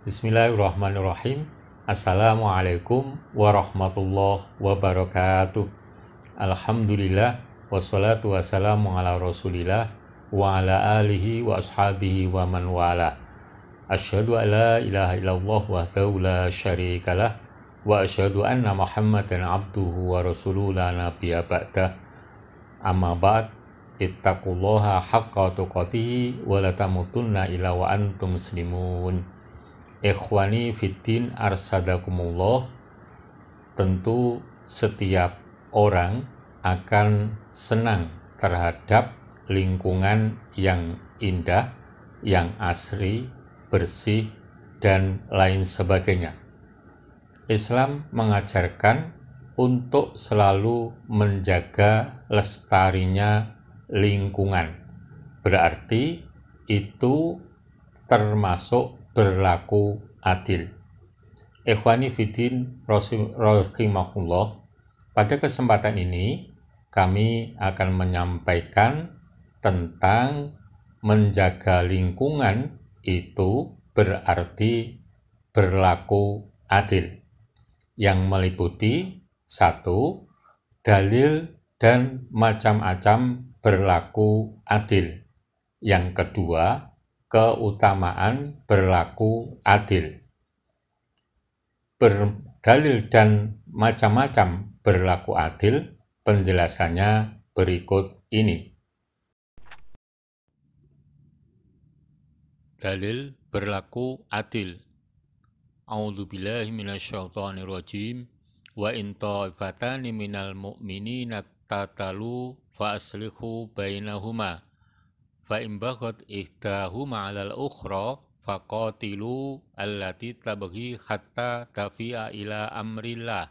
Bismillahirrahmanirrahim. Assalamualaikum warahmatullahi wabarakatuh. Alhamdulillah wassalatu wassalamu ala rasulillah wa ala alihi wa ashabihi wa man wala. Asyhadu an la ilaha illallah wahdahu la syarikalah wa asyhadu anna Muhammadan abduhu wa rasuluhu la nabiyya ba'dah. Amma ba'd. Ittaqullaha haqqa tuqatih wa la tamutunna illa wa antum muslimun. Ikhwani fiddin arsadakumullah. Tentu setiap orang akan senang terhadap lingkungan yang indah, yang asri, bersih, dan lain sebagainya. Islam mengajarkan untuk selalu menjaga lestarinya lingkungan. Berarti itu termasuk berlaku adil. Ikhwani fiddin rahimahullah. Pada kesempatan ini kami akan menyampaikan tentang menjaga lingkungan itu berarti berlaku adil, yang meliputi 1. Dalil dan macam-macam berlaku adil. Yang kedua, keutamaan berlaku adil. Berdalil dan macam-macam berlaku adil, penjelasannya berikut ini. Dalil berlaku adil. A'udzubillahi minasyaitonirrajim. Wa in ta'ifatani minal mu'minina tatalu fa aslihu bainahuma. Fa in baghat ihdahuma 'alal ukhra faqatilu allati tabghi hatta tafi'a ila amrillah.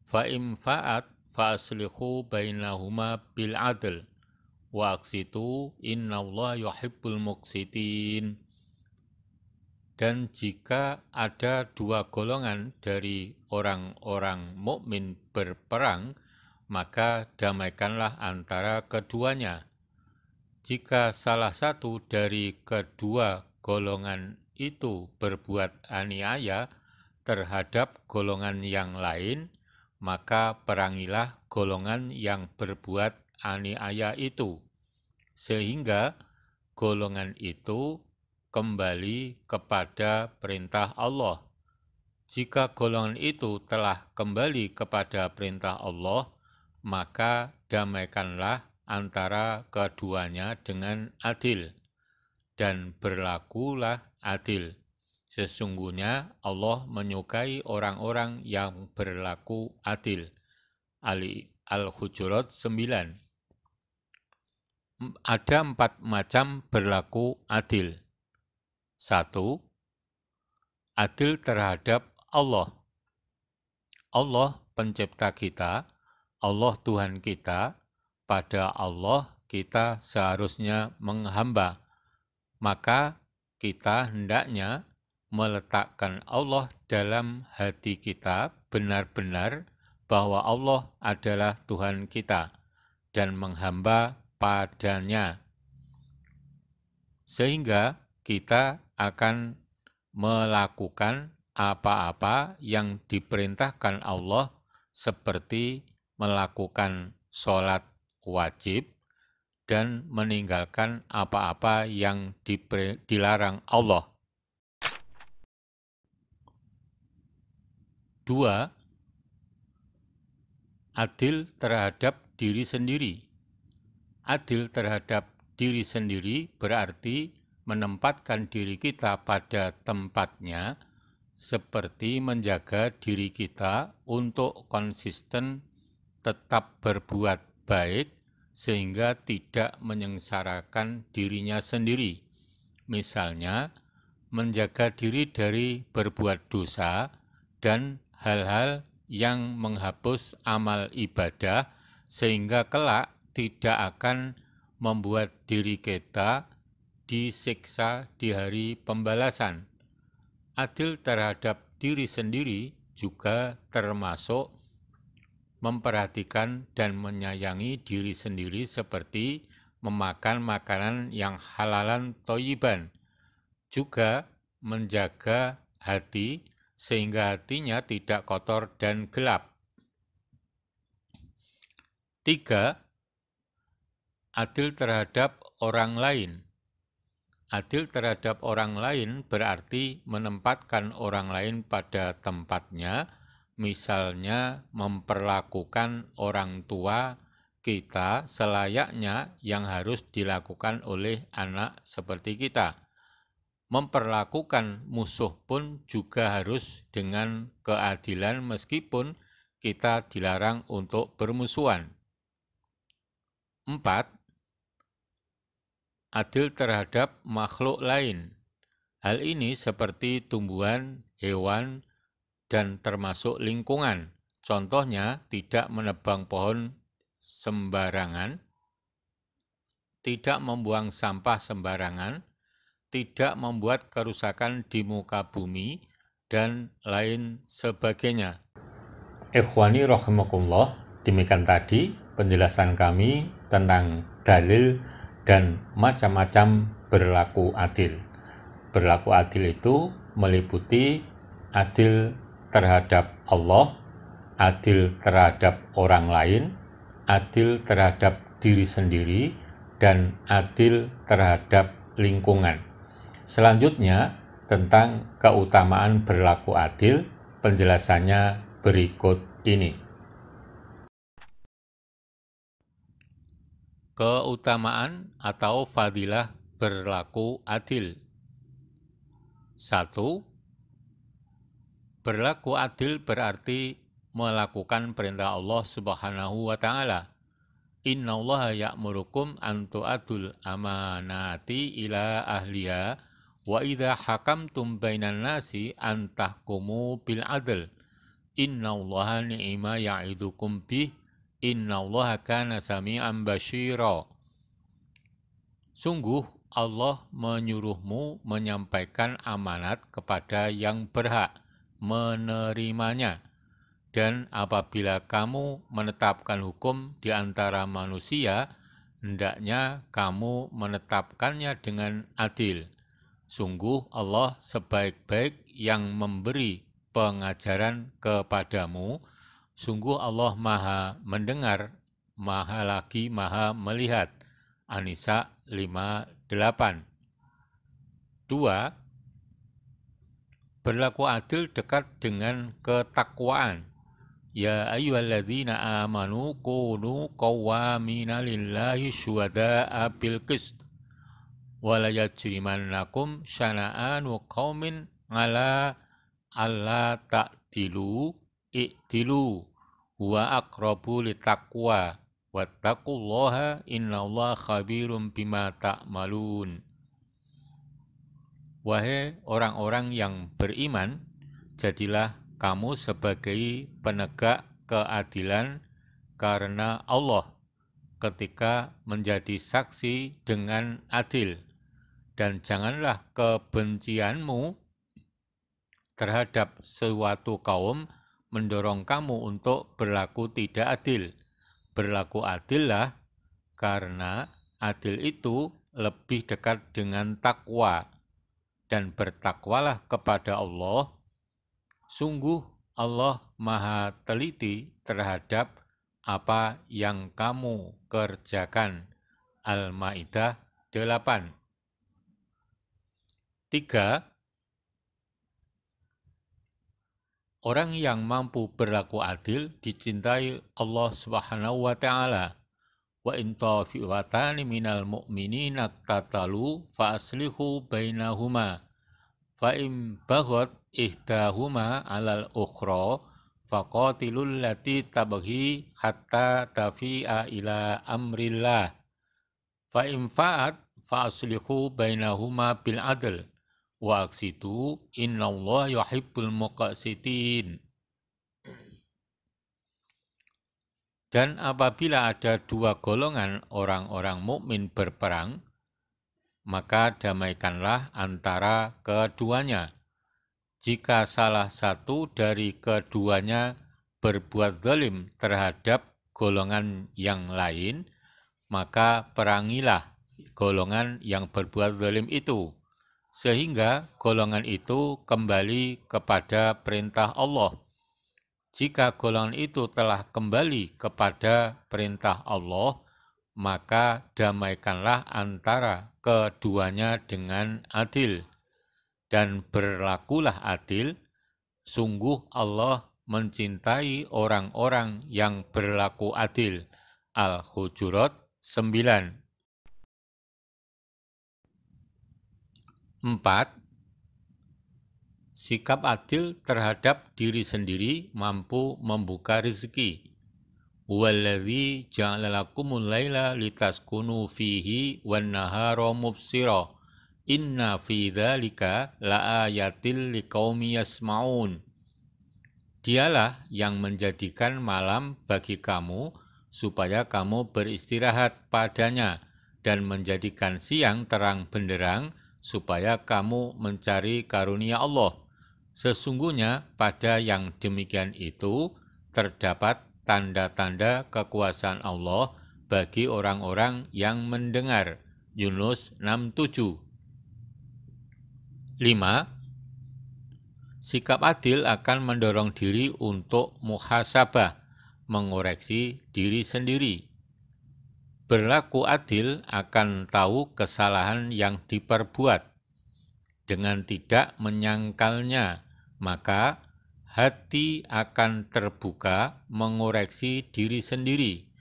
Fa in fa'at fa aslihu bainahuma bil 'adl wa aqsitu innallaha yuhibbul muqsitin. Dan jika ada dua golongan dari orang-orang mukmin berperang, maka damaikanlah antara keduanya. Jika salah satu dari kedua golongan itu berbuat aniaya terhadap golongan yang lain, maka perangilah golongan yang berbuat aniaya itu, sehingga golongan itu kembali kepada perintah Allah. Jika golongan itu telah kembali kepada perintah Allah, maka damaikanlah antara keduanya dengan adil, dan berlakulah adil. Sesungguhnya Allah menyukai orang-orang yang berlaku adil. Al-Hujurat 9. Ada 4 macam berlaku adil. 1. Adil terhadap Allah. Allah pencipta kita, Allah Tuhan kita. Pada Allah kita seharusnya menghamba, maka kita hendaknya meletakkan Allah dalam hati kita benar-benar bahwa Allah adalah Tuhan kita dan menghamba padanya, sehingga kita akan melakukan apa-apa yang diperintahkan Allah, seperti melakukan sholat wajib dan meninggalkan apa-apa yang dilarang Allah. 2. Adil terhadap diri sendiri. Adil terhadap diri sendiri berarti menempatkan diri kita pada tempatnya, seperti menjaga diri kita untuk konsisten tetap berbuat baik sehingga tidak menyengsarakan dirinya sendiri. Misalnya, menjaga diri dari berbuat dosa dan hal-hal yang menghapus amal ibadah, sehingga kelak tidak akan membuat diri kita disiksa di hari pembalasan. Adil terhadap diri sendiri juga termasuk memperhatikan dan menyayangi diri sendiri, seperti memakan makanan yang halalan thayyiban. Juga menjaga hati sehingga hatinya tidak kotor dan gelap. 3. Adil terhadap orang lain. Adil terhadap orang lain berarti menempatkan orang lain pada tempatnya, misalnya memperlakukan orang tua kita selayaknya yang harus dilakukan oleh anak seperti kita. Memperlakukan musuh pun juga harus dengan keadilan meskipun kita dilarang untuk bermusuhan. 4. Adil terhadap makhluk lain. Hal ini seperti tumbuhan, hewan, dan termasuk lingkungan. Contohnya, tidak menebang pohon sembarangan, tidak membuang sampah sembarangan, tidak membuat kerusakan di muka bumi, dan lain sebagainya. Ikhwani rahimakumullah, demikian tadi penjelasan kami tentang dalil dan macam-macam berlaku adil. Berlaku adil itu meliputi adil terhadap Allah, adil terhadap orang lain, adil terhadap diri sendiri, dan adil terhadap lingkungan. Selanjutnya, tentang keutamaan berlaku adil, penjelasannya berikut ini. Keutamaan atau fadilah berlaku adil. 1. Berlaku adil berarti melakukan perintah Allah Subhanahu wa ta'ala. Innallaha ya'murukum an tu'addul amanati ila ahliha wa idza hakamtum bainan nasi an tahkumu bil adl. Innallaha ni'ma ya'idukum bih. Innallaha kana sami'an basyira. Sungguh Allah menyuruhmu menyampaikan amanat kepada yang berhak menerimanya. Dan apabila kamu menetapkan hukum di antara manusia, hendaknya kamu menetapkannya dengan adil. Sungguh Allah sebaik-baik yang memberi pengajaran kepadamu. Sungguh Allah maha mendengar, maha lagi maha melihat. An-Nisa 5:8. 2. Berlaku adil dekat dengan ketakwaan. Ya ayyuhalladzina amanu kunu qawwamina lillahi syuhada'a bil qist. Wa la yajrimannakum syana'anu qaumin ala alla ta'dilu i'dilu huwa aqrabu littaqwa wattaqullaha innallaha khabirum bima ta'malun. Wahai orang-orang yang beriman, jadilah kamu sebagai penegak keadilan karena Allah ketika menjadi saksi dengan adil, dan janganlah kebencianmu terhadap suatu kaum mendorong kamu untuk berlaku tidak adil. Berlaku adillah karena adil itu lebih dekat dengan takwa, dan bertakwalah kepada Allah. Sungguh Allah maha teliti terhadap apa yang kamu kerjakan. Al-Maidah 8. 3. Orang yang mampu berlaku adil dicintai Allah Subhanahu wa ta'ala. Wa in ta'ifatani minal mu'minina iqtatalu fa aslihu bainahuma. Fa in baghat ihdahuma 'alal ukhra faqatilul lati tabghi hatta tafi'a ila amrillah. Fa in fa'at fa aslihu bainahuma bil 'adl. Wa aqsitu innallaha yuhibbul muqsitin. Dan apabila ada dua golongan orang-orang mukmin berperang, maka damaikanlah antara keduanya. Jika salah satu dari keduanya berbuat zalim terhadap golongan yang lain, maka perangilah golongan yang berbuat zalim itu. sehingga golongan itu kembali kepada perintah Allah. Jika golongan itu telah kembali kepada perintah Allah, maka damaikanlah antara keduanya dengan adil, dan berlakulah adil. Sungguh Allah mencintai orang-orang yang berlaku adil. Al-Hujurat 9. 4. Sikap adil terhadap diri sendiri mampu membuka rezeki. Walladzi ja'ala lakumul laila litaskunu fihi wan nahara mubsira. Inna fi dzalika laayatil liqaumi yasmaun. Dialah yang menjadikan malam bagi kamu supaya kamu beristirahat padanya, dan menjadikan siang terang benderang supaya kamu mencari karunia Allah. Sesungguhnya pada yang demikian itu terdapat tanda-tanda kekuasaan Allah bagi orang-orang yang mendengar. Yunus 6:7. 5. Sikap adil akan mendorong diri untuk muhasabah, mengoreksi diri sendiri. Berlaku adil akan tahu kesalahan yang diperbuat dengan tidak menyangkalnya, maka hati akan terbuka mengoreksi diri sendiri.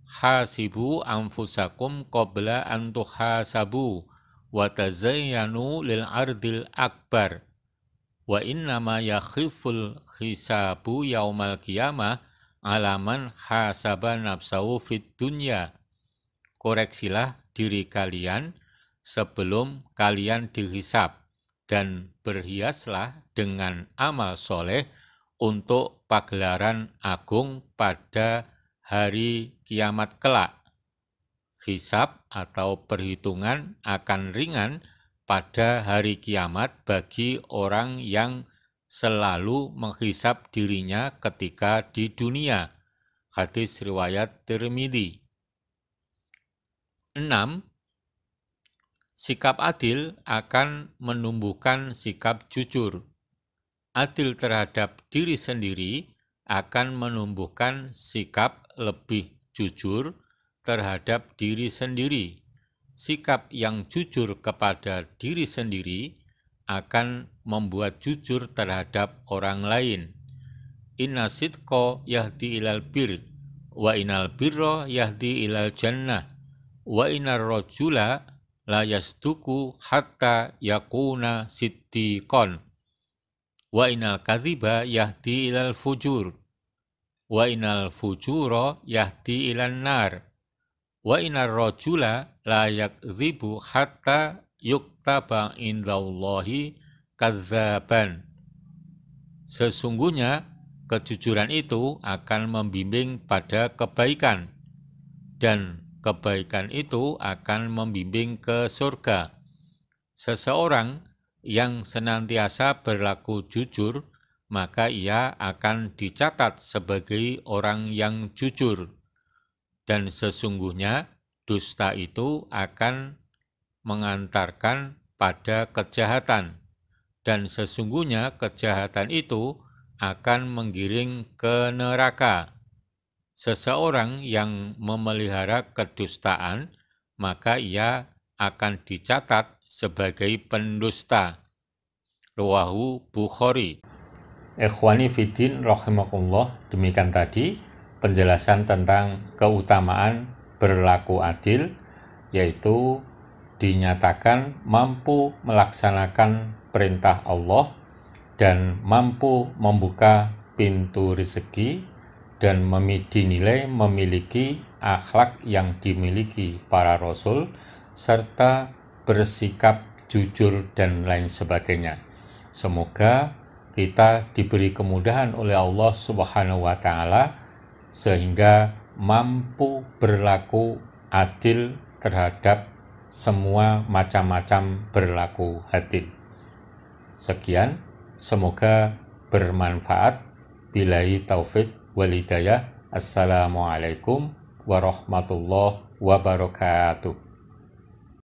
Hasibu anfusakum qabla an tuhasabu wa tazayyanu lil ardil akbar. Wa innama yakhiful hisabu yaumal qiyamah alaman hasaba nafsahu fid dunya. Koreksilah diri kalian sebelum kalian dihisab, dan berhiaslah dengan amal soleh untuk pagelaran agung pada hari kiamat kelak. Hisab atau perhitungan akan ringan pada hari kiamat bagi orang yang selalu menghisab dirinya ketika di dunia. Hadis riwayat Tirmidzi. 6. Sikap adil akan menumbuhkan sikap jujur. Adil terhadap diri sendiri akan menumbuhkan sikap lebih jujur terhadap diri sendiri. Sikap yang jujur kepada diri sendiri akan membuat jujur terhadap orang lain. Inna sidqa yahdi ilal bir, wa inal birra yahdi ilal jannah, wa inar rajula la yasduku hatta yakuna siddiqon, wa inal kadhiba yahdi ilal fujur, wa inal fujura yahdi ilan nar, wa inar rajula la yakdzibu hatta yuktaba indallahi kadzaban. Sesungguhnya kejujuran itu akan membimbing pada kebaikan, dan kebaikan itu akan membimbing ke surga. Seseorang yang senantiasa berlaku jujur, maka ia akan dicatat sebagai orang yang jujur. Dan sesungguhnya dusta itu akan mengantarkan pada kejahatan, dan sesungguhnya kejahatan itu akan menggiring ke neraka. Seseorang yang memelihara kedustaan, maka ia akan dicatat sebagai pendusta. Rawahu Bukhari. Ikhwani fiddin rahimakumullah, demikian tadi penjelasan tentang keutamaan berlaku adil, yaitu dinyatakan mampu melaksanakan perintah Allah dan mampu membuka pintu rezeki, dan dinilai memiliki akhlak yang dimiliki para rasul, serta bersikap jujur dan lain sebagainya. Semoga kita diberi kemudahan oleh Allah Subhanahu wa Ta'ala sehingga mampu berlaku adil terhadap semua macam-macam berlaku adil. Sekian, semoga bermanfaat. Billahi taufik wal hidayah. Assalamualaikum warahmatullahi wabarakatuh.